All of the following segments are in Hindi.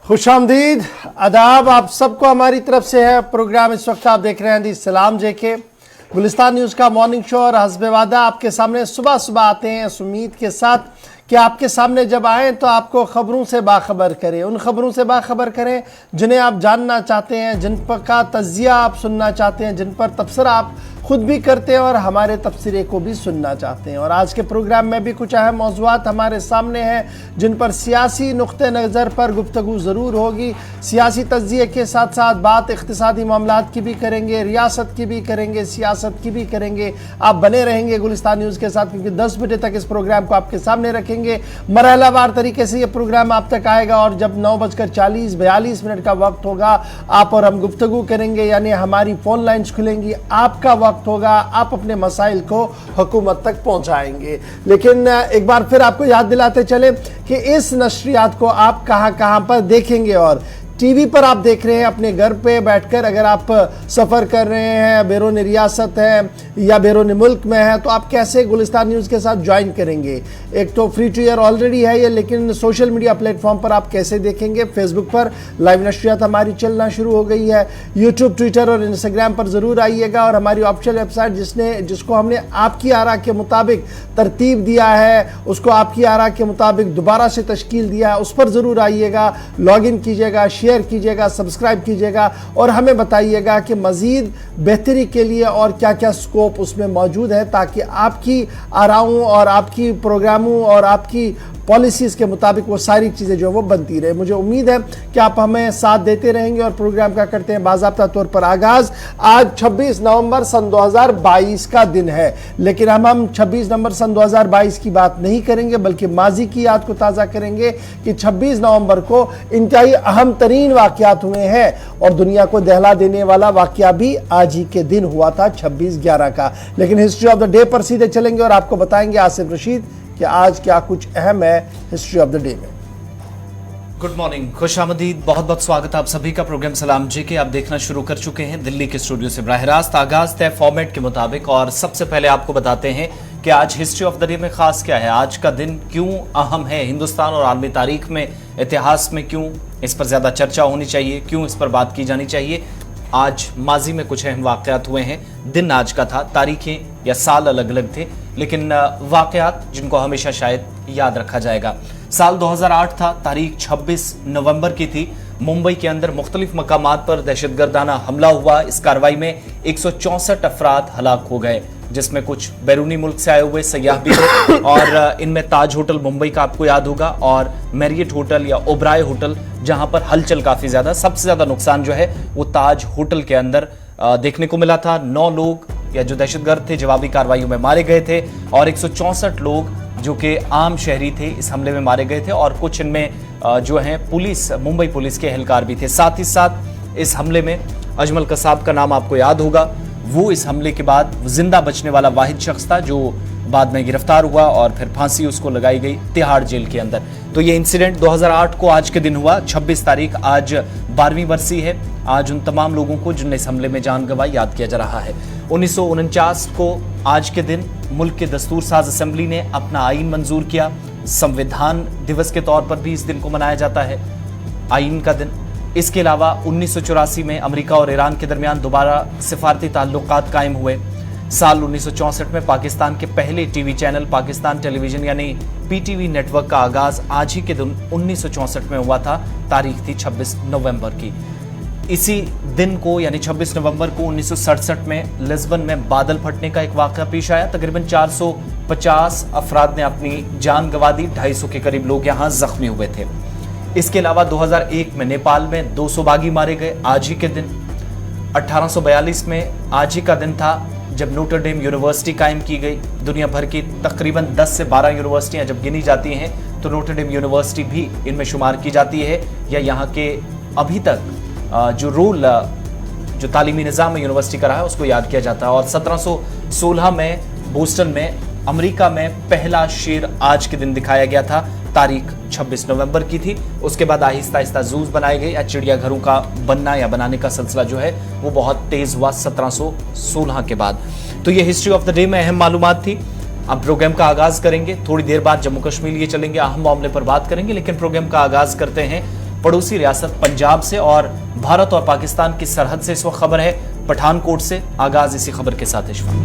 खुशामदीद, आदाब आप सबको हमारी तरफ से है। प्रोग्राम इस वक्त आप देख रहे हैं दी सलाम जेके गुलिस्तान न्यूज़ का मॉर्निंग शो और हस्बे वादा आपके सामने सुबह सुबह आते हैं इस उम्मीद के साथ कि आपके सामने जब आएँ तो आपको ख़बरों से बाखबर करें, उन ख़बरों से बाखबर करें जिन्हें आप जानना चाहते हैं, जिन पर का तज़िया आप सुनना चाहते हैं, जिन पर तबसरा आप खुद भी करते हैं और हमारे तबसरे को भी सुनना चाहते हैं। और आज के प्रोग्राम में भी कुछ अहम मौज़ूआत हमारे सामने हैं जिन पर सियासी नुक्ते नज़र पर गुफ्तगू ज़रूर होगी। सियासी तज़िये के साथ साथ बात इक़्तिसादी मामलात की भी करेंगे, रियासत की भी करेंगे, सियासत की भी करेंगे। आप बने रहेंगे गुलिस्तान न्यूज़ के साथ क्योंकि 10 बजे तक इस प्रोग्राम को आपके सामने रखेंगे। मरहलावार तरीके से ये प्रोग्राम आप तक आएगा और जब 9:40-42 का वक्त होगा आप और हम गुफ्तगू करेंगे, यानी हमारी फ़ोन लाइन्स खुलेंगी, आपका वक्त होगा, आप अपने मसाइल को हुकूमत तक पहुंचाएंगे। लेकिन एक बार फिर आपको याद दिलाते चले कि इस नशरियात को आप कहां पर देखेंगे और टीवी पर आप देख रहे हैं अपने घर पे बैठकर। अगर आप सफ़र कर रहे हैं, बैरून रियासत है या बैरून मुल्क में है, तो आप कैसे गुलिस्तान न्यूज़ के साथ ज्वाइन करेंगे। एक तो फ्री टू ईयर ऑलरेडी है ये, लेकिन सोशल मीडिया प्लेटफॉर्म पर आप कैसे देखेंगे। फेसबुक पर लाइव नशरियात हमारी चलना शुरू हो गई है, यूट्यूब, ट्विटर और इंस्टाग्राम पर ज़रूर आइएगा। और हमारी ऑफिशियल वेबसाइट जिसको हमने आपकी आरा के मुताबिक तरतीब दिया है, उसको आपकी आरा के मुताबिक दोबारा से तश्कील दिया है, उस पर ज़रूर आइएगा, लॉग इन कीजिएगा, शेयर कीजिएगा, सब्सक्राइब कीजिएगा और हमें बताइएगा कि मज़ीद बेहतरी के लिए और क्या क्या स्कोप उसमें मौजूद है, ताकि आपकी आराओं और आपकी प्रोग्रामों और आपकी पॉलिसीज़ के मुताबिक वो सारी चीज़ें जो वो बनती रहे। मुझे उम्मीद है कि आप हमें साथ देते रहेंगे और प्रोग्राम का करते हैं बाज़ाब्ता तौर पर आगाज़। आज 26 नवंबर सन 2022 का दिन है, लेकिन हम 26 नवंबर सन 2022 की बात नहीं करेंगे बल्कि माजी की याद को ताज़ा करेंगे कि 26 नवंबर को इंतहाई अहम तरीन वाक़यात हुए हैं और दुनिया को दहला देने वाला वाक़या भी आज ही के दिन हुआ था 26/11 का। लेकिन हिस्ट्री ऑफ द डे पर सीधे चलेंगे और आपको बताएंगे आसिफ रशीद कि आज क्या कुछ अहम है हिस्ट्री ऑफ द डे में। गुड मॉर्निंग, खुशामदीद, बहुत बहुत स्वागत आप सभी का। प्रोग्राम सलाम जी के आप देखना शुरू कर चुके हैं दिल्ली के स्टूडियो से बराह रास्त। आगाज तय फॉर्मेट के मुताबिक और सबसे पहले आपको बताते हैं कि आज हिस्ट्री ऑफ द डे में खास क्या है, आज का दिन क्यों अहम है, हिंदुस्तान और आलमी तारीख में, इतिहास में क्यों इस पर ज्यादा चर्चा होनी चाहिए, क्यों इस पर बात की जानी चाहिए। आज माजी में कुछ अहम वाक़यात हुए हैं, दिन आज का था, तारीखें या साल अलग अलग थे, लेकिन वाक़यात जिनको हमेशा शायद याद रखा जाएगा। साल 2008 था, तारीख 26 नवंबर की थी। मुंबई के अंदर मुख्तलिफ मकामात पर दहशतगर्दाना हमला हुआ। इस कार्रवाई में 164 अफराद हलाक हो गए, जिसमें कुछ बैरूनी मुल्क से आए हुए सयाह भी थे और इनमें ताज होटल मुंबई का आपको याद होगा और मैरियट होटल या ओबराय होटल, जहां पर हलचल काफी ज्यादा, सबसे ज्यादा नुकसान जो है वो ताज होटल के अंदर देखने को मिला था। 9 लोग या जो दहशतगर्द थे जवाबी कार्रवाइयों में मारे गए थे और 164 लोग जो कि आम शहरी थे इस हमले में मारे गए थे और कुछ इनमें जो हैं पुलिस, मुंबई पुलिस के एहलकार भी थे। साथ ही साथ इस हमले में अजमल कसाब का नाम आपको याद होगा, वो इस हमले के बाद जिंदा बचने वाला वाहिद शख्स था जो बाद में गिरफ्तार हुआ और फिर फांसी उसको लगाई गई तिहाड़ जेल के अंदर। तो ये इंसिडेंट 2008 को आज के दिन हुआ। 26 तारीख आज 12वीं बरसी है। आज उन तमाम लोगों को जिनने इस हमले में जान गंवाई याद किया जा रहा है। 1949 को आज के दिन मुल्क के दस्तूर साज असेंबली ने अपना आईन मंजूर किया। संविधान दिवस के तौर पर भी इस दिन को मनाया जाता है, आईन का दिन। इसके अलावा 1984 में अमेरिका और ईरान के दरमियान दोबारा सिफारती ताल्लुकात कायम हुए। साल 1964 में पाकिस्तान के पहले टीवी चैनल पाकिस्तान टेलीविजन यानी पीटीवी नेटवर्क का आगाज आज ही के दिन 1964 में हुआ था। तारीख थी 26 नवंबर की। इसी दिन को यानी 26 नवंबर को 1967 में लिस्बन में बादल फटने का एक वाक़या पेश आया। तकरीबन 450 अफराद ने अपनी जान गंवा दी, 250 के करीब लोग यहाँ जख्मी हुए थे। इसके अलावा 2001 में नेपाल में 200 बागी मारे गए आज ही के दिन। 1842 में आज ही का दिन था जब नोटर डेम यूनिवर्सिटी कायम की गई। दुनिया भर की तकरीबन 10 से 12 यूनिवर्सिटियां जब गिनी जाती हैं तो नोटर डेम यूनिवर्सिटी भी इनमें शुमार की जाती है, या यहाँ के अभी तक जो रोल जो तालीमी निज़ाम में यूनिवर्सिटी का रहा है उसको याद किया जाता है। और 1716 में बोस्टन में अमेरिका में पहला शेर आज के दिन दिखाया गया था। तारीख 26 नवंबर की थी। उसके बाद आहिस्ता आहिस्ता जूस बनाए गए या चिड़ियाघरों का बनना या बनाने का सिलसिला जो है वो बहुत तेज हुआ 1716 के बाद। तो ये हिस्ट्री ऑफ द डे में अहम मालूमात थी। अब प्रोग्राम का आगाज करेंगे, थोड़ी देर बाद जम्मू कश्मीर लिए चलेंगे, अहम मामले पर बात करेंगे, लेकिन प्रोग्राम का आगाज करते हैं पड़ोसी रियासत पंजाब से और भारत और पाकिस्तान की सरहद से इस वक्त खबर है पठानकोट से। आगाज इसी खबर के साथ इशफाक।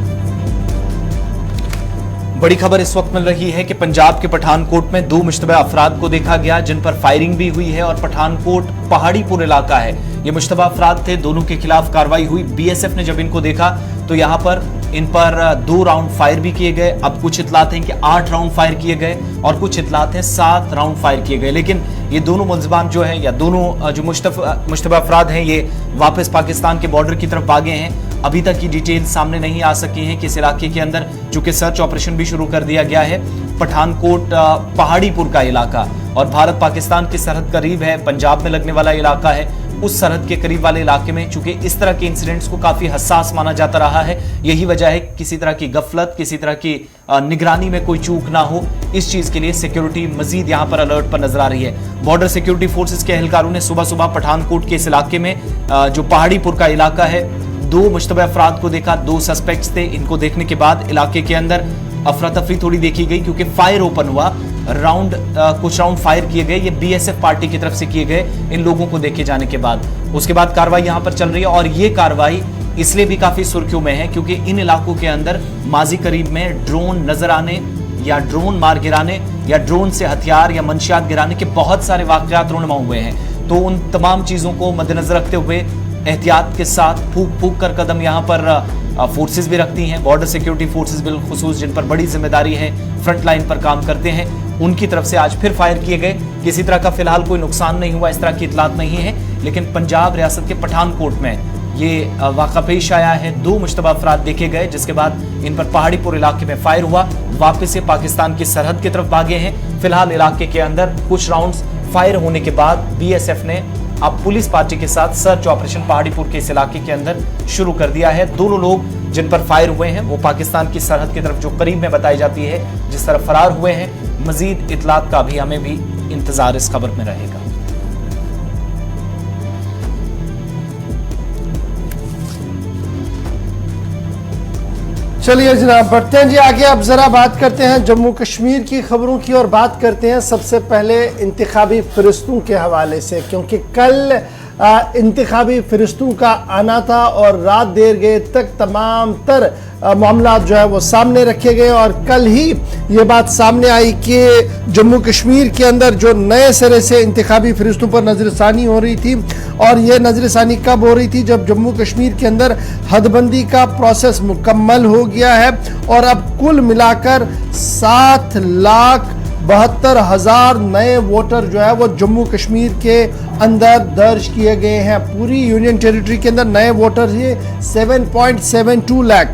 बड़ी खबर इस वक्त मिल रही है कि पंजाब के पठानकोट में 2 मुश्तबा अफराद को देखा गया जिन पर फायरिंग भी हुई है और पठानकोट पहाड़ीपुर इलाका है। ये मुश्तबा अफराद थे, दोनों के खिलाफ कार्रवाई हुई। बीएसएफ ने जब इनको देखा तो यहाँ पर इन पर 2 राउंड फायर भी किए गए। अब कुछ इतलात हैं कि 8 राउंड फायर किए गए और कुछ इतलात हैं 7 राउंड फायर किए गए। लेकिन ये दोनों मुल्ज़िमान जो है या दोनों जो मुश्तबा अफराद हैं ये वापस पाकिस्तान के बॉर्डर की तरफ भागे हैं। अभी तक की डिटेल सामने नहीं आ सकी हैं कि इस इलाके के अंदर चूंकि सर्च ऑपरेशन भी शुरू कर दिया गया है। पठानकोट पहाड़ीपुर का इलाका और भारत पाकिस्तान की सरहद करीब है, पंजाब में लगने वाला इलाका है। उस सरहद के करीब वाले इलाके में चूंकि इस तरह के इंसिडेंट्स को काफी हसास माना जाता रहा है, यही वजह है किसी तरह की गफलत, किसी तरह की निगरानी में कोई चूक ना हो, इस चीज के लिए सिक्योरिटी मजीद यहां पर अलर्ट पर नजर आ रही है। बॉर्डर सिक्योरिटी फोर्सेस के एहलकारों ने सुबह सुबह पठानकोट के इस इलाके में जो पहाड़ीपुर का इलाका है 2 मुश्तबा अफराद को देखा। 2 सस्पेक्ट्स थे। इनको देखने के बाद इलाके के अंदर अफरा तफरी थोड़ी देखी गई क्योंकि फायर ओपन हुआ। कुछ राउंड फायर किए गए, ये बीएसएफ पार्टी की तरफ से किए गए इन लोगों को देखे जाने के बाद। उसके बाद कार्रवाई यहां पर चल रही है और ये कार्रवाई इसलिए भी काफी सुर्खियों में है क्योंकि इन इलाकों के अंदर माजी करीब में ड्रोन नजर आने या ड्रोन मार गिराने या ड्रोन से हथियार या मंशियात गिराने के बहुत सारे वाकयात रोनमा हुए हैं। तो उन तमाम चीजों को मद्देनजर रखते हुए एहतियात के साथ फूक कर कदम यहाँ पर फोर्सेस भी रखती हैं। बॉर्डर सिक्योरिटी फोर्सेस बिलखुसूस जिन पर बड़ी जिम्मेदारी है, फ्रंट लाइन पर काम करते हैं, उनकी तरफ से आज फिर फायर किए गए। किसी तरह का फिलहाल कोई नुकसान नहीं हुआ, इस तरह की इतलात नहीं है। लेकिन पंजाब रियासत के पठानकोट में ये वाक़ा पेश आया है। 2 मुश्तबा अफराद देखे गए जिसके बाद इन पर पहाड़ीपुर इलाके में फायर हुआ। वापस से पाकिस्तान की सरहद की तरफ भागे हैं। फिलहाल इलाके के अंदर कुछ राउंड्स फायर होने के बाद बीएसएफ ने अब पुलिस पार्टी के साथ सर्च ऑपरेशन पहाड़ीपुर के इस इलाके के अंदर शुरू कर दिया है। दोनों लोग जिन पर फायर हुए हैं वो पाकिस्तान की सरहद की तरफ जो करीब में बताई जाती है जिस तरफ फरार हुए हैं। मजीद इतलात का भी हमें भी इंतजार इस खबर में रहेगा। चलिए जनाब बढ़ते हैं जी आगे। अब जरा बात करते हैं जम्मू कश्मीर की खबरों की और बात करते हैं सबसे पहले इंतखाबी फरिश्तों के हवाले से, क्योंकि कल इंतखाबी फरिश्तों का आना था और रात देर गए तक तमाम तर मामला जो है वो सामने रखे गए और कल ही ये बात सामने आई कि जम्मू कश्मीर के अंदर जो नए सिरे से इंतखाबी फरिश्तों पर नजरसानी हो रही थी और ये नजरसानी कब हो रही थी जब जम्मू कश्मीर के अंदर हदबंदी का प्रोसेस मुकम्मल हो गया है और अब कुल मिलाकर 7,72,000 नए वोटर जो है वो जम्मू कश्मीर के अंदर दर्ज किए गए हैं। पूरी यूनियन टेरिटरी के अंदर नए वोटर ये 7.72 लाख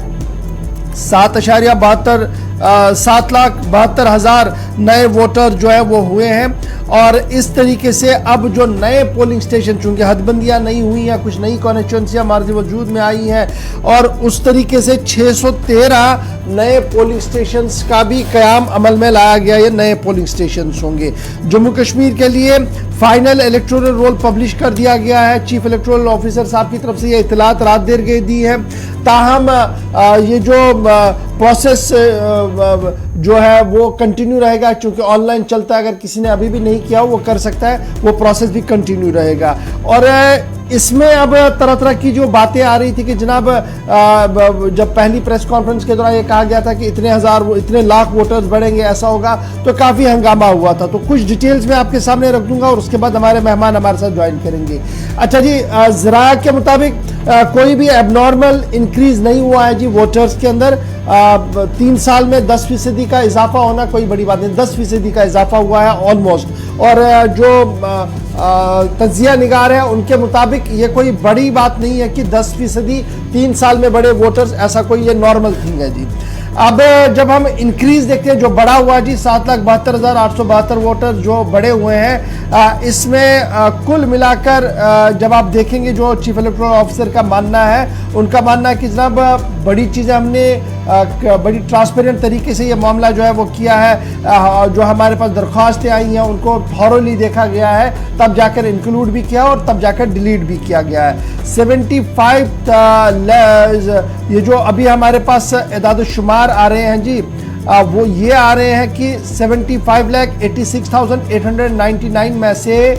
7,72,000 नए वोटर जो है वो हुए हैं। और इस तरीके से अब जो नए पोलिंग स्टेशन, चूंकि हदबंदियां नहीं हुई हैं, कुछ नई कॉन्स्टिट्यूंसियां हमारे वजूद में आई हैं और उस तरीके से 613 नए पोलिंग स्टेशंस का भी क़याम अमल में लाया गया। ये नए पोलिंग स्टेशंस होंगे। जम्मू कश्मीर के लिए फाइनल इलेक्टोरल रोल पब्लिश कर दिया गया है। चीफ इलेक्टोरल ऑफिसर साहब की तरफ से ये इतलात रात देर गई दी है। ताहम ये जो प्रोसेस जो है वो कंटिन्यू रहेगा, क्योंकि ऑनलाइन चलता है। अगर किसी ने अभी भी नहीं किया वो कर सकता है, वो प्रोसेस भी कंटिन्यू रहेगा। और इसमें अब तरह तरह की जो बातें आ रही थी कि जनाब जब पहली प्रेस कॉन्फ्रेंस के दौरान ये कहा गया था कि इतने लाख वोटर्स बढ़ेंगे, ऐसा होगा, तो काफ़ी हंगामा हुआ था। तो कुछ डिटेल्स मैं आपके सामने रख दूंगा और उसके बाद हमारे मेहमान हमारे साथ ज्वाइन करेंगे। अच्छा जी, ज़राया के मुताबिक कोई भी एबनॉर्मल इंक्रीज नहीं हुआ है जी वोटर्स के अंदर। 3 साल में 10% का इजाफा होना कोई बड़ी बात नहीं, 10% का इजाफा हुआ है ऑलमोस्ट। और जो तज्जिया निगार है उनके मुताबिक ये कोई बड़ी बात नहीं है कि 10% 3 साल में बड़े वोटर्स, ऐसा कोई ये नॉर्मल थिंग है जी। अब जब हम इंक्रीज देखते हैं जो बड़ा हुआ जी 7,72,872 वोटर जो बड़े हुए हैं, इसमें कुल मिलाकर जब आप देखेंगे जो चीफ इलेक्टोरल ऑफिसर का मानना है, उनका मानना है कि जनाब बड़ी चीज़ें हमने बड़ी ट्रांसपेरेंट तरीके से ये मामला जो है वो किया है। जो हमारे पास दरख्वास्तें आई हैं उनको थॉरोली देखा गया है, तब जाकर इंक्लूड भी किया और तब जाकर डिलीट भी किया गया है। 75 ये जो अभी हमारे पास एदाद-ओ-शुमार आ रहे हैं जी, वो ये आ रहे हैं कि 75,86,899 में से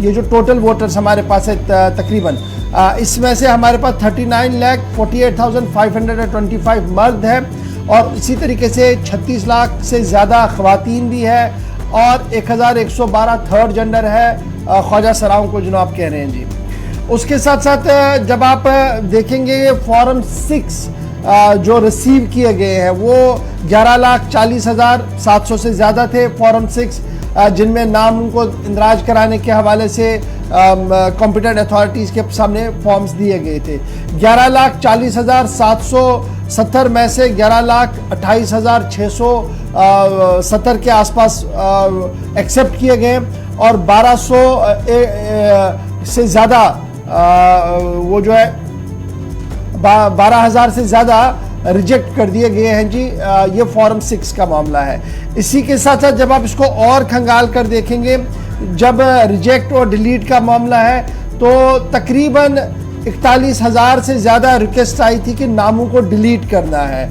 ये जो टोटल वोटर्स हमारे पास है तकरीबन, इसमें से हमारे पास 39,48,525 मर्द है और इसी तरीके से 36 लाख से ज़्यादा ख़वातीन भी है और 1,112 थर्ड जेंडर है, ख्वाजा सराओं को जो आप कह रहे हैं जी। उसके साथ साथ जब आप देखेंगे फॉर्म 6 जो रिसीव किए गए हैं वो 11,40,700 से ज़्यादा थे फॉर्म 6, जिनमें नाम उनको इंदराज कराने के हवाले से कॉम्पिटेंट अथॉरिटीज़ के सामने फॉर्म्स दिए गए थे। 11,40,770 में से 11,28,670 के आसपास एक्सेप्ट किए गए और 1,200 से ज़्यादा वो जो है 12,000 से ज़्यादा रिजेक्ट कर दिए गए हैं जी। ये फॉर्म 6 का मामला है। इसी के साथ साथ जब आप इसको और खंगाल कर देखेंगे, जब रिजेक्ट और डिलीट का मामला है तो तकरीबन 41,000 से ज़्यादा रिक्वेस्ट आई थी कि नामों को डिलीट करना है।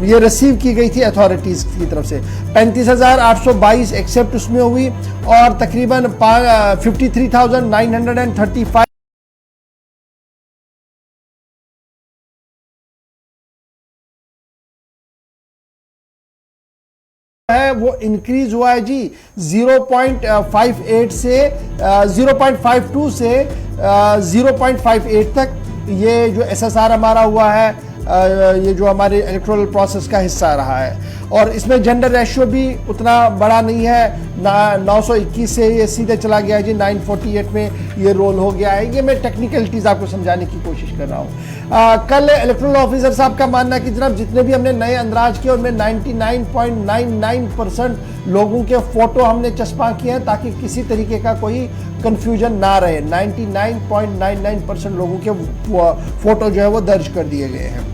ये रिसीव की गई थी अथॉरिटीज़ की तरफ से। 35,822 एक्सेप्ट उसमें हुई और तकरीबन 53,935 है वो इंक्रीज हुआ है जी 0.58 से 0.52 से 0.58 तक। ये जो SSR हमारा हुआ है, ये जो हमारे इलेक्टोरल प्रोसेस का हिस्सा रहा है और इसमें जेंडर रेशियो भी उतना बड़ा नहीं है। 921 से ये सीधे चला गया है जी 948 में ये रोल हो गया है। ये मैं टेक्निकलिटीज़ आपको समझाने की कोशिश कर रहा हूँ। कल इलेक्टोरल ऑफिसर साहब का मानना है कि जनाब जितने भी हमने नए अंदराज किए उनमें 99.99% लोगों के फोटो हमने चस्पा किए हैं ताकि किसी तरीके का कोई कंफ्यूजन ना रहे। 99.99% लोगों के फोटो जो है वो दर्ज कर दिए गए हैं।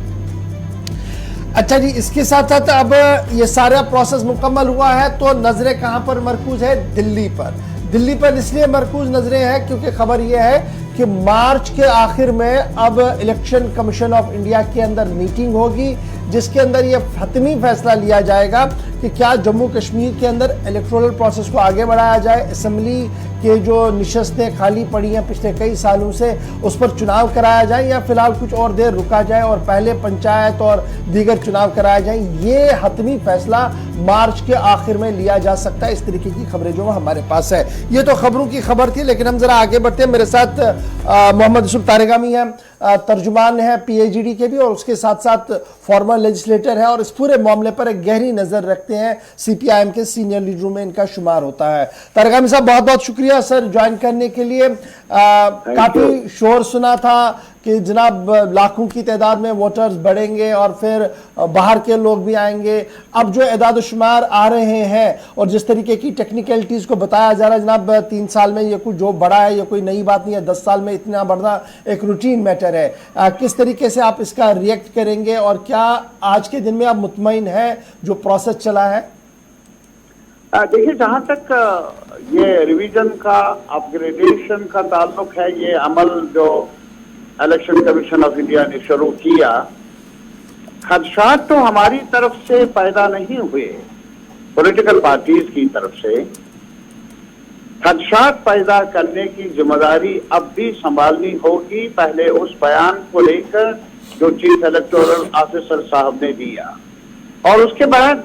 अच्छा जी, इसके साथ साथ अब ये सारा प्रोसेस मुकम्मल हुआ है तो नजरें कहां पर मरकूज है? दिल्ली पर। दिल्ली पर इसलिए मरकूज नजरें हैं क्योंकि खबर यह है कि मार्च के आखिर में अब इलेक्शन कमीशन ऑफ इंडिया के अंदर मीटिंग होगी जिसके अंदर यह हतमी फैसला लिया जाएगा कि क्या जम्मू कश्मीर के अंदर इलेक्टोरल प्रोसेस को आगे बढ़ाया जाए, असेंबली के जो निशस्तें खाली पड़ी हैं पिछले कई सालों से उस पर चुनाव कराया जाए या फिलहाल कुछ और देर रुका जाए और पहले पंचायत और दीगर चुनाव कराया जाए। ये हतमी फैसला मार्च के आखिर में लिया जा सकता है। इस तरीके की खबरें जो हमारे पास है। ये तो खबरों की खबर थी, लेकिन हम जरा आगे बढ़ते हैं। मेरे साथ मोहम्मद यूसुफ तारेगामी हैं, तर्जुमान है PhD के भी और उसके साथ साथ फॉर्मर लेजिस्लेटर है और इस पूरे मामले पर एक गहरी नजर रखते हैं। CPIM के सीनियर लीडरों में इनका शुमार होता है। तारेगामी साहब बहुत बहुत शुक्रिया सर ज्वाइन करने के लिए। काफी शोर सुना था कि जनाब लाखों की तादाद में वोटर्स बढ़ेंगे और फिर बाहर के लोग भी आएंगे। अब जो एदाद शुमार आ रहे हैं और जिस तरीके की टेक्निकलिटीज़ को बताया जा रहा है जनाब 3 साल में ये कुछ जो बढ़ा है ये कोई नई बात नहीं है, 10 साल में इतना बढ़ना एक रूटीन मैटर है। किस तरीके से आप इसका रिएक्ट करेंगे और क्या आज के दिन में आप मुतमईन है जो प्रोसेस चला है? देखिए, जहाँ तक ये रिवीजन का अपग्रेडेशन का ताल्लुक है, ये अमल जो इलेक्शन कमीशन ऑफ इंडिया ने शुरू किया, खदशात तो हमारी तरफ से पैदा नहीं हुए, पॉलिटिकल पार्टीज की तरफ से। खदशात पैदा करने की जिम्मेदारी अब भी संभालनी होगी, पहले उस बयान को लेकर जो चीफ इलेक्टोरल ऑफिसर साहब ने दिया और उसके बाद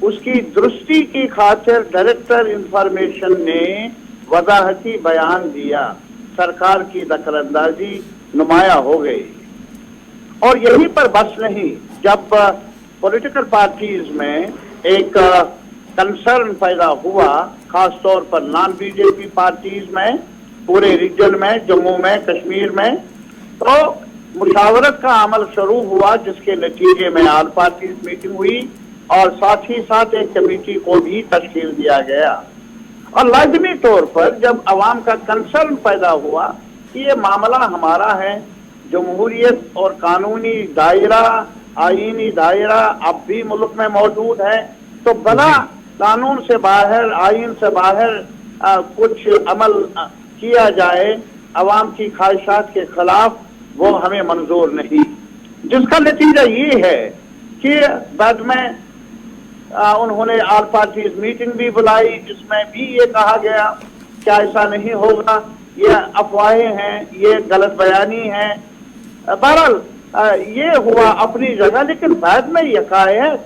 उसकी दुरुस्ती की खातिर डायरेक्टर इंफॉर्मेशन ने वजाहती बयान दिया। सरकार की दखलंदाजी नुमाया हो गई और यहीं पर बस नहीं, जब पॉलिटिकल पार्टीज में एक कंसर्न पैदा हुआ, खासतौर पर नॉन बीजेपी पार्टीज में, पूरे रीजन में, जम्मू में, कश्मीर में, तो मुशावरत का अमल शुरू हुआ जिसके नतीजे में ऑल पार्टीज मीटिंग हुई और साथ ही साथ एक कमेटी को भी तश्कील दिया गया। और लाजमी तौर पर जब अवाम का कंसर्न पैदा हुआ कि ये मामला हमारा है, जमहूरियत और कानूनी दायरा, आईनी दायरा अब भी मुल्क में मौजूद है, तो भला कानून से बाहर, आईन से बाहर कुछ अमल किया जाए अवाम की ख्वाहिशात के खिलाफ, वो हमें मंजूर नहीं। जिसका नतीजा ये है कि बाद में उन्होंने ऑल पार्टीज मीटिंग भी बुलाई जिसमें भी ये कहा गया क्या ऐसा नहीं होगा, ये अफवाहें हैं, ये गलत बयानी है। बहरहाल ये हुआ अपनी जगह, लेकिन बाद में यकायक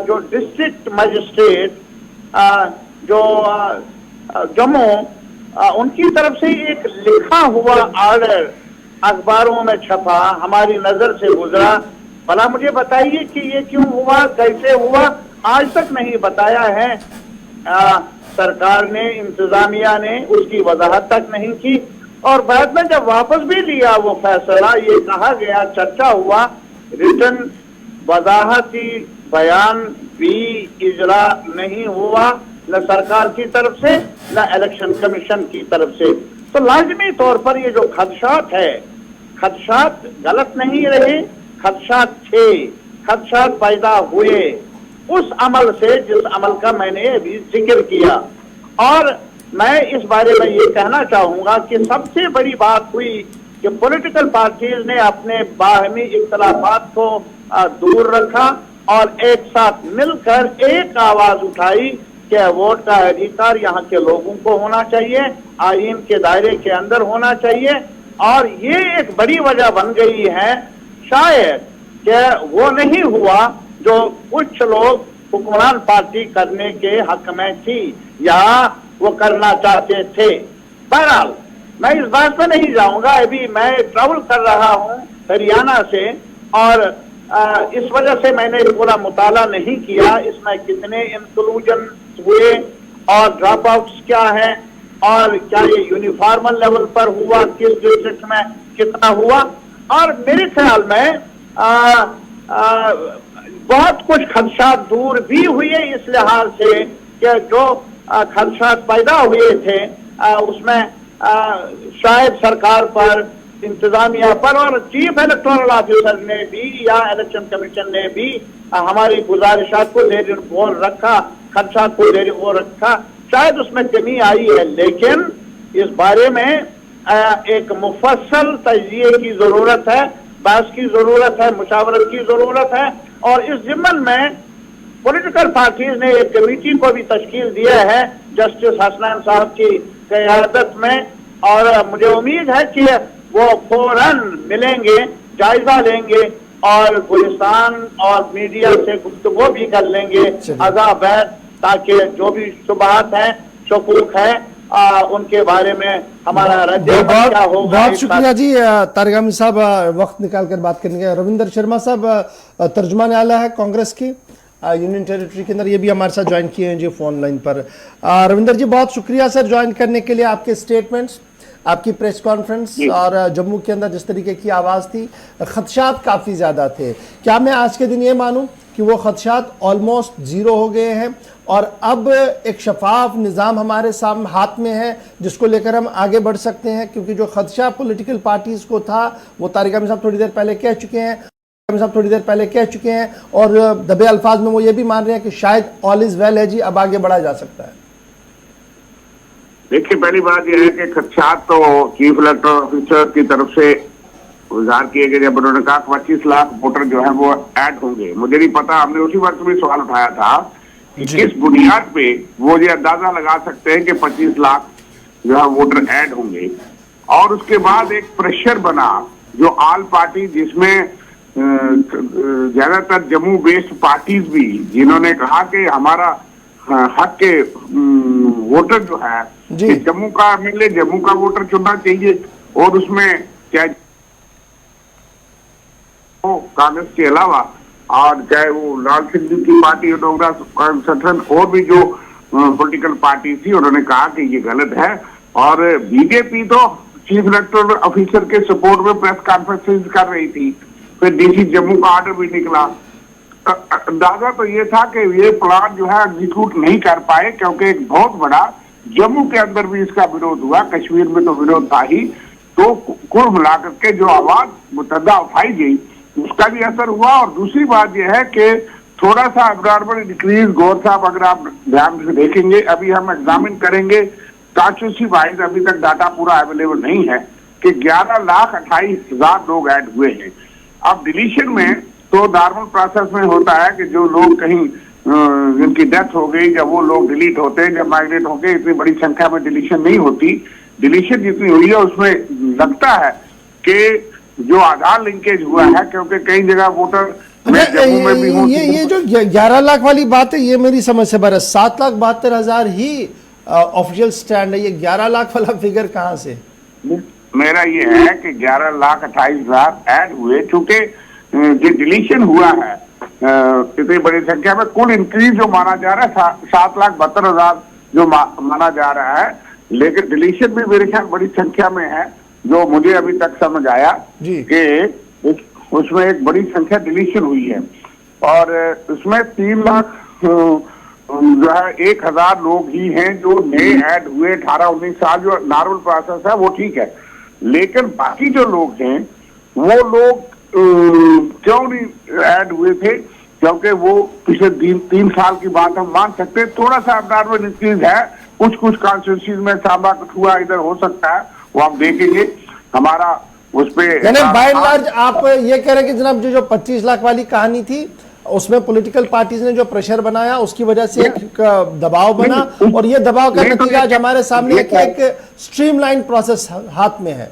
जो डिस्ट्रिक्ट मजिस्ट्रेट जो जम्मू उनकी तरफ से एक लिखा हुआ ऑर्डर अखबारों में छपा, हमारी नजर से गुजरा। भला मुझे बताइए कि ये क्यों हुआ, कैसे हुआ, आज तक नहीं बताया है। सरकार ने, इंतजामिया ने उसकी वजाहत तक नहीं की। और बाद में जब वापस भी लिया वो फैसला, ये कहा गया, चर्चा हुआ, रिटर्न वजाहती बयान भी इजरा नहीं हुआ, न सरकार की तरफ से न इलेक्शन कमीशन की तरफ से। तो लाजमी तौर पर ये जो खदशात है, खदशात गलत नहीं रहे, खदशात थे, खदशात पैदा हुए उस अमल से जिस अमल का मैंने अभी जिक्र किया। और मैं इस बारे में ये कहना चाहूंगा कि सबसे बड़ी बात हुई कि पॉलिटिकल पार्टीज ने अपने बाहमी इख्तलाफात को दूर रखा और एक साथ मिलकर एक आवाज उठाई कि वोट का अधिकार यहाँ के लोगों को होना चाहिए, आईन के दायरे के अंदर होना चाहिए। और ये एक बड़ी वजह बन गई है शायद कि वो नहीं हुआ जो कुछ लोग हुक्मरान पार्टी करने के हक में थी या वो करना चाहते थे। बहरहाल मैं इस बात में नहीं जाऊंगा, अभी मैं ट्रैवल कर रहा हूं हरियाणा से और इस वजह से मैंने पूरा मुताला नहीं किया इसमें कितने इंक्लूजन हुए और ड्रॉप आउट्स क्या है और क्या ये यूनिफॉर्मल लेवल पर हुआ, किस डिस्ट्रिक्ट में कितना हुआ। और मेरे ख्याल में बहुत कुछ खदशात दूर भी हुए इस लिहाज से कि जो खदशात पैदा हुए थे उसमें शायद सरकार पर, इंतजामिया पर और चीफ इलेक्टोरल ऑफिसर ने भी या इलेक्शन कमीशन ने भी हमारी गुजारिशात को जेर गौर रखा, खदशात को जेर गौर रखा। शायद उसमें कमी आई है, लेकिन इस बारे में एक मुफस्सल तज्जिए की जरूरत है, बहस की जरूरत है, मुशावरत की जरूरत है। और इस जिम्मन में पॉलिटिकल पार्टीज ने एक कमेटी को भी तश्कील दिया है जस्टिस हसनैन साहब की क़यादत में, और मुझे उम्मीद है कि वो फौरन मिलेंगे, जायजा लेंगे और गुलिस्तान और मीडिया से गुफ्तगू भी कर लेंगे अज़ाबैत, ताकि जो भी शुबहात हैं, शकूक है उनके बारे में हमारा रद्द-ए-अमल क्या होगा। बहुत शुक्रिया जी तारिक अहमद साहब वक्त निकाल कर बात करने के। रविंदर शर्मा साहब तर्जुमान आला है कांग्रेस की यूनियन टेरिटरी के अंदर, ये भी हमारे साथ ज्वाइन किए हैं जी फोन लाइन पर। रविंदर जी बहुत शुक्रिया सर ज्वाइन करने के लिए, आपके स्टेटमेंट्स, आपकी प्रेस कॉन्फ्रेंस और जम्मू के अंदर जिस तरीके की आवाज़ थी, खदशात काफ़ी ज़्यादा थे। क्या मैं आज के दिन ये मानूं कि वो खदशात ऑलमोस्ट ज़ीरो हो गए हैं और अब एक शफाफ निज़ाम हमारे सामने हाथ में है जिसको लेकर हम आगे बढ़ सकते हैं? क्योंकि जो खदशा पॉलिटिकल पार्टीज़ को था वो तारिक अहमद साहब थोड़ी देर पहले कह चुके हैं और दबे अल्फाज में वो ये भी मान रहे हैं कि शायद ऑल इज़ वेल है जी, अब आगे बढ़ा जा सकता है। देखिए, पहली बात यह है कि खदशात तो चीफ इलेक्टोरल ऑफिसर की तरफ से गुजार किए गए जब उन्होंने कहा 25 लाख वोटर जो है वो ऐड होंगे। मुझे नहीं पता, हमने उसी वक्त भी सवाल उठाया था कि किस बुनियाद पे वो ये अंदाजा लगा सकते हैं कि 25 लाख जो है वोटर ऐड होंगे। और उसके बाद एक प्रेशर बना जो ऑल पार्टी, जिसमें ज्यादातर जम्मू बेस्ड पार्टीज भी, जिन्होंने कहा कि हमारा हक के वोटर जो है जम्मू का एमएलए जम्मू का वोटर चुनना चाहिए और उसमें चाहे कांग्रेस के अलावा और चाहे वो लाल सिंह की पार्टी डोगरा संगठन और भी जो पॉलिटिकल पार्टी थी, उन्होंने कहा कि ये गलत है। और बीजेपी तो चीफ इलेक्टोरल ऑफिसर के सपोर्ट में प्रेस कॉन्फ्रेंस कर रही थी, फिर डीसी जम्मू का ऑर्डर भी निकला। अंदाजा तो ये था कि ये प्लान जो है एग्जीक्यूट नहीं कर पाए, क्योंकि एक बहुत बड़ा जम्मू के अंदर भी इसका विरोध हुआ, कश्मीर में तो विरोध था ही। तो कुल मिलाकर के जो आवाज मुतद्दा उठाई गई उसका भी असर हुआ। और दूसरी बात यह है कि थोड़ा सा एब्नॉर्मल डिक्रीज, गौर साहब अगर आप ध्यान से देखेंगे, अभी हम एग्जामिन करेंगे कॉन्स्टिट्यूंसी वाइज, अभी तक डाटा पूरा अवेलेबल नहीं है कि 11,28,000 लोग ऐड हुए हैं। अब डिलीशन में तो नॉर्मल प्रोसेस में होता है कि जो लोग कहीं जिनकी डेथ हो गई, जब वो लोग डिलीट होते हैं, जब माइग्रेट हो गए, इतनी बड़ी संख्या में डिलीशन नहीं होती। डिलीशन जितनी हुई है उसमें लगता है कि जो आधार लिंकेज हुआ है, क्योंकि कई जगह वोटर जम्मू में भी ये जो 11 लाख वाली बात है, ये मेरी समझ से बाहर। 7,72,000 ही ऑफिशियल स्टैंड है, ये 11 लाख वाला फिगर कहाँ से? मेरा ये है कि 11,28,000 ऐड हुए, चूंकि जो डिलीशन हुआ है इतनी बड़ी संख्या में, कुल इंक्रीज जो माना जा रहा है 7,72,000 जो माना जा रहा है, लेकिन डिलीशन भी मेरे ख्याल बड़ी संख्या में है, जो मुझे अभी तक समझ आया कि उसमें एक बड़ी संख्या डिलीशन हुई है। और उसमें 3 लाख जो है 1,000 लोग ही हैं जो नए ऐड हुए 18-19 साल, जो नॉर्मल प्रोसेस है वो ठीक है। लेकिन बाकी जो लोग हैं वो लोग क्यों नहीं ऐड हुए थे? क्योंकि वो पिछले 3 साल की बात हम मान सकते हैं। थोड़ा सा नॉर्मल इंक्रीज है, कुछ कॉन्स्टिट्यूंसीज में सांबा कठुआ इधर हो सकता है, वो हम देखेंगे। हमारा उस पे बाय एंड लार्ज आप ये कह रहे हैं कि जनाब जो 25 लाख वाली कहानी थी उसमें पॉलिटिकल पार्टीज ने जो प्रेशर बनाया उसकी वजह से एक दबाव बना, और ये दबाव का नतीजा आज हमारे सामने एक स्ट्रीमलाइन प्रोसेस हाथ में है।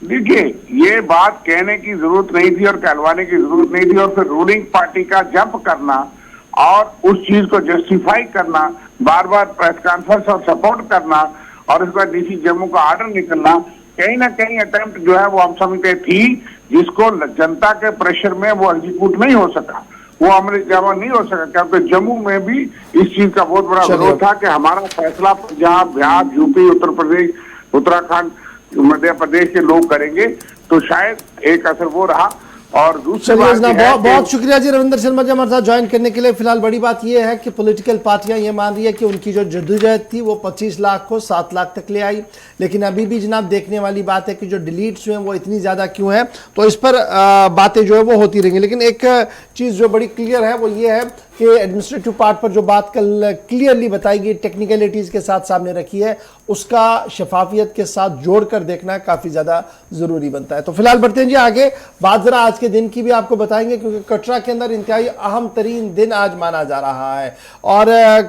देखिए, ये बात कहने की जरूरत नहीं थी और कहलवाने की जरूरत नहीं थी, और फिर रूलिंग पार्टी का जंप करना और उस चीज को जस्टिफाई करना, बार बार प्रेस कॉन्फ्रेंस और सपोर्ट करना, और इस बार डीसी जम्मू का ऑर्डर निकलना, कहीं ना कहीं अटेम्प्ट जो है वो हम समझते थी, जिसको जनता के प्रेशर में वो एग्जीक्यूट नहीं हो सका, वो अमल जामा नहीं हो सका, क्योंकि जम्मू में भी इस चीज का बहुत बड़ा विरोध था कि हमारा फैसला पंजाब, बिहार, यूपी, उत्तर प्रदेश, उत्तराखंड, मध्य प्रदेश के लोग करेंगे, तो शायद एक असर वो रहा। और दूसरी बात बहुत शुक्रिया जी रविंद्र शर्मा जी हमारे साथ ज्वाइन करने के लिए। फिलहाल बड़ी बात यह है कि पॉलिटिकल पार्टियां ये मान रही है कि उनकी जो जद्दोजहद थी वो 25 लाख को 7 लाख तक ले आई, लेकिन अभी भी जनाब देखने वाली बात है कि जो डिलीट्स हुए वो इतनी ज्यादा क्यों है, तो इस पर बातें जो है वो होती रहेंगी। लेकिन एक चीज जो बड़ी क्लियर है वो ये है कि एडमिनिस्ट्रेटिव पार्ट पर जो बात कल क्लियरली बताई गई, टेक्निकलिटीज के साथ सामने रखी है, उसका शफाफियत के साथ जोड़कर देखना काफी ज्यादा जरूरी बनता है। तो फिलहाल बढ़ते हैं जी आगे, बात जरा आज के दिन की भी आपको बताएंगे, क्योंकि कटरा के अंदर इंतहाई अहम तरीन दिन आज माना जा रहा है। और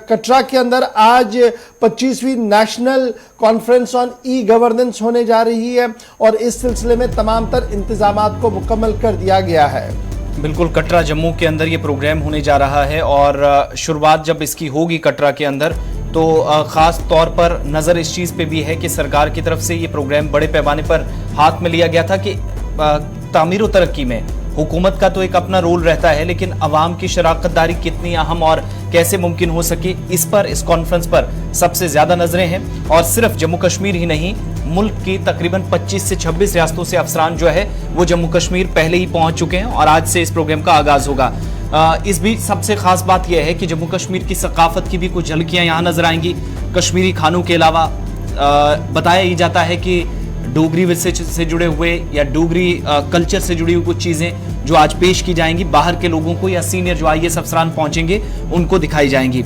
कटरा के अंदर आज 25वीं national conference on e governance होने जा रही है, और इस सिलसिले में तमाम तर इंतजामात को मुकम्मल कर दिया गया है। बिल्कुल, कटरा जम्मू के अंदर ये प्रोग्राम होने जा रहा है, और शुरुआत जब इसकी होगी कटरा के अंदर, तो ख़ास तौर पर नज़र इस चीज़ पे भी है कि सरकार की तरफ से ये प्रोग्राम बड़े पैमाने पर हाथ में लिया गया था कि तामीर व तरक्की में हुकूमत का तो एक अपना रोल रहता है, लेकिन अवाम की शराकतदारी कितनी अहम और कैसे मुमकिन हो सके, इस पर, इस कॉन्फ्रेंस पर सबसे ज़्यादा नज़रें हैं। और सिर्फ जम्मू कश्मीर ही नहीं, मुल्क की तकरीबन 25 से 26 रियासतों से अफसरान जो है वो जम्मू कश्मीर पहले ही पहुंच चुके हैं, और आज से इस प्रोग्राम का आगाज़ होगा। इस बीच सबसे खास बात यह है कि जम्मू कश्मीर की सकाफत की भी कुछ झलकियां यहाँ नजर आएंगी। कश्मीरी खानों के अलावा बताया ही जाता है कि डोगरी विरसे से जुड़े हुए या डोगरी कल्चर से जुड़ी हुई कुछ चीज़ें जो आज पेश की जाएंगी, बाहर के लोगों को या सीनियर जो IAS अफसरान पहुंचेंगे उनको दिखाई जाएंगी।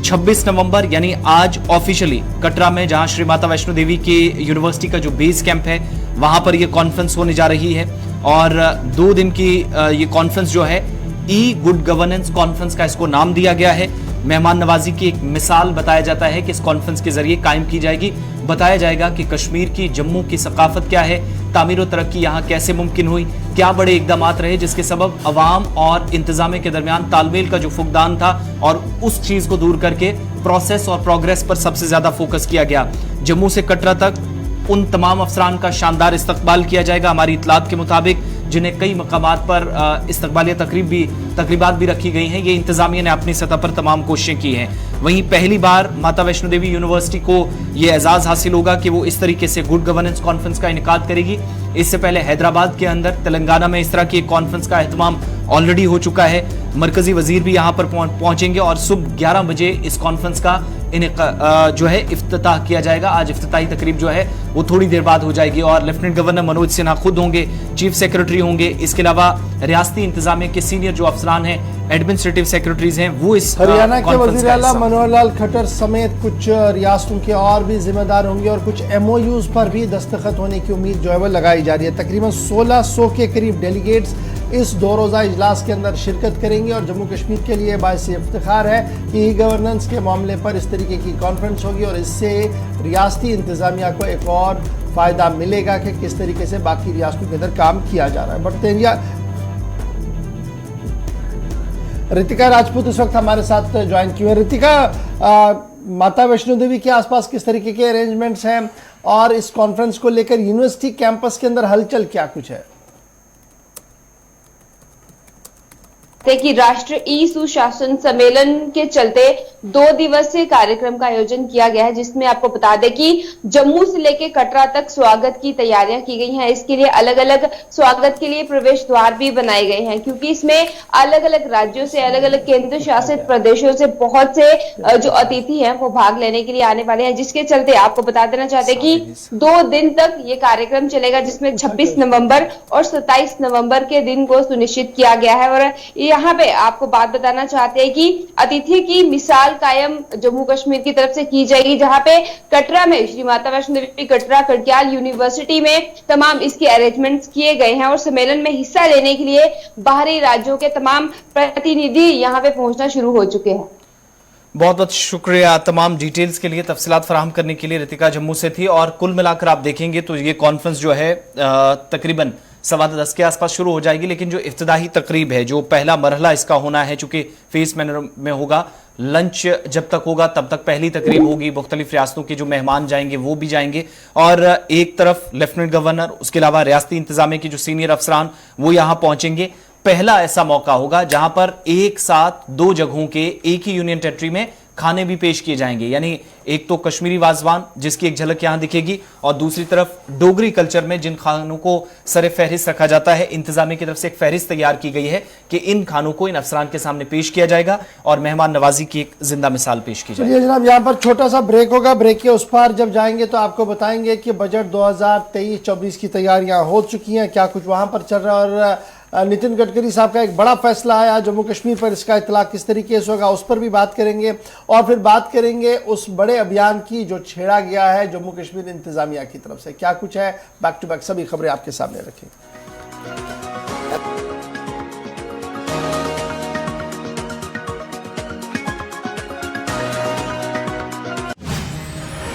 26 नवंबर यानी आज ऑफिशियली कटरा में, जहां श्री माता वैष्णो देवी की यूनिवर्सिटी का जो बेस कैंप है, वहां पर यह कॉन्फ्रेंस होने जा रही है। और 2 दिन की ये कॉन्फ्रेंस जो है ई गुड गवर्नेंस कॉन्फ्रेंस का इसको नाम दिया गया है। मेहमान नवाजी की एक मिसाल बताया जाता है कि इस कॉन्फ्रेंस के जरिए कायम की जाएगी। बताया जाएगा कि कश्मीर की, जम्मू की सकाफत क्या है, तामीर व तरक्की यहाँ कैसे मुमकिन हुई, क्या बड़े इकदामात रहे जिसके सबब अवाम और इंतजामिया के दरमियान तालमेल का जो फुकदान था, और उस चीज को दूर करके प्रोसेस और प्रोग्रेस पर सबसे ज्यादा फोकस किया गया। जम्मू से कटरा तक उन तमाम अफसरान का शानदार इस्तकबाल किया जाएगा हमारी इतलात के मुताबिक, जिन्हें कई मकामात पर इस्तकबालिया तकरीबात भी रखी गई हैं। ये इंतजामिया ने अपनी सतह पर तमाम कोशिशें की हैं। वहीं पहली बार माता वैष्णो देवी यूनिवर्सिटी को ये एजाज़ हासिल होगा कि वो इस तरीके से गुड गवर्नेंस कॉन्फ्रेंस का इनेकाद करेगी। इससे पहले हैदराबाद के अंदर, तेलंगाना में इस तरह की एक कॉन्फ्रेंस का एहतमाम ऑलरेडी हो चुका है। मरकजी वजीर भी यहाँ पर पहुंचेंगे और सुबह 11 बजे इस कॉन्फ्रेंस का जो है इफ्तिताह किया जाएगा। आज इफ्तिताही तकरीब जो है वो थोड़ी देर बाद हो जाएगी, और लेफ्टिनेंट गवर्नर मनोज सिन्हा खुद होंगे, चीफ सेक्रेटरी होंगे। इसके अलावा रियासती इंतजामिया के सीनियर जो अफसरान हैं, एडमिनिस्ट्रेटिव सेक्रेटरीज हैं, वो इस हरियाणा के वजीर आला मनोहर लाल खट्टर समेत कुछ रियासतों के और भी जिम्मेदार होंगे, और कुछ MOUs पर भी दस्तखत होने की उम्मीद जो है वो लगाई जा रही है। तकरीबन 1600 के करीब डेलीगेट्स इस 2 रोज़ा इजलास के अंदर शिरकत करेंगे। और जम्मू कश्मीर के लिए बाइस इफ्तिखार है कि ई गवर्नेंस के मामले पर इस तरीके की कॉन्फ्रेंस होगी और इससे रियासती इंतज़ामिया को एक और फ़ायदा मिलेगा कि किस तरीके से बाकी रियासतों के अंदर काम किया जा रहा है। बट रितिका राजपूत इस वक्त हमारे साथ ज्वाइन की हुई है। रितिका, माता वैष्णो देवी के आसपास किस तरीके के अरेंजमेंट्स हैं और इस कॉन्फ्रेंस को लेकर यूनिवर्सिटी कैंपस के अंदर हलचल क्या कुछ है? कि राष्ट्रीय ई सुशासन सम्मेलन के चलते 2 दिवसीय कार्यक्रम का आयोजन किया गया है, जिसमें आपको बता दें कि जम्मू से लेकर कटरा तक स्वागत की तैयारियां की गई हैं। इसके लिए अलग अलग स्वागत के लिए प्रवेश द्वार भी बनाए गए हैं, क्योंकि इसमें अलग अलग राज्यों से, अलग अलग केंद्र शासित प्रदेशों से बहुत से जो अतिथि हैं वो भाग लेने के लिए आने वाले हैं, जिसके चलते आपको बता देना चाहते हैं कि 2 दिन तक ये कार्यक्रम चलेगा, जिसमें 26 नवंबर और 27 नवंबर के दिन को सुनिश्चित किया गया है। और यहाँ पे आपको बात बताना चाहते हैं कि अतिथि की मिसाल कायम जम्मू कश्मीर की तरफ से की जाएगी, जहां पे कटरा में श्री माता वैष्णो देवी कटरा कड़क्याल यूनिवर्सिटी में तमाम इसके अरेंजमेंट्स किए गए हैं। और सम्मेलन में हिस्सा लेने के लिए बाहरी राज्यों के तमाम प्रतिनिधि यहाँ पे पहुंचना शुरू हो चुके हैं। बहुत बहुत शुक्रिया तमाम डिटेल्स के लिए, तफसीलात फराहम करने के लिए। रितिका जम्मू से थी। और कुल मिलाकर आप देखेंगे तो ये कॉन्फ्रेंस जो है तकरीबन 10:15 के आसपास शुरू हो जाएगी, लेकिन जो इफ्तिदाही तकरीब है, जो पहला मरहला इसका होना है, चूंकि फेस मैनर में होगा, लंच जब तक होगा तब तक पहली तकरीब होगी, मुख्तलिफ रियासतों के जो मेहमान जाएंगे वो भी जाएंगे, और एक तरफ लेफ्टिनेंट गवर्नर, उसके अलावा रियासती इंतजामिया के जो सीनियर अफसरान वो यहां पहुंचेंगे। पहला ऐसा मौका होगा जहां पर एक साथ 2 जगहों के एक ही यूनियन टेरिटरी में खाने भी पेश किए जाएंगे, यानी एक तो कश्मीरी वाजवान जिसकी एक झलक यहां दिखेगी, और दूसरी तरफ डोगरी कल्चर में जिन खानों को सरे फहरिस्त रखा जाता है। इंतजामिया की तरफ से एक फहरिस्त तैयार की गई है कि इन खानों को इन अफसरान के सामने पेश किया जाएगा और मेहमान नवाजी की एक जिंदा मिसाल पेश की जाएगी। जनाब, यहाँ पर छोटा सा ब्रेक होगा। ब्रेक के उस पार जब जाएंगे तो आपको बताएंगे कि बजट 2023-24 की तैयारियां हो चुकी हैं, क्या कुछ वहां पर चल रहा है, और नितिन गडकरी साहब का एक बड़ा फैसला आया जम्मू कश्मीर पर, इसका इतलाक किस तरीके से होगा उस पर भी बात करेंगे। और फिर बात करेंगे उस बड़े अभियान की जो छेड़ा गया है जम्मू कश्मीर इंतजामिया की तरफ से, क्या कुछ है। बैक टू बैक सभी खबरें आपके सामने रखेंगे।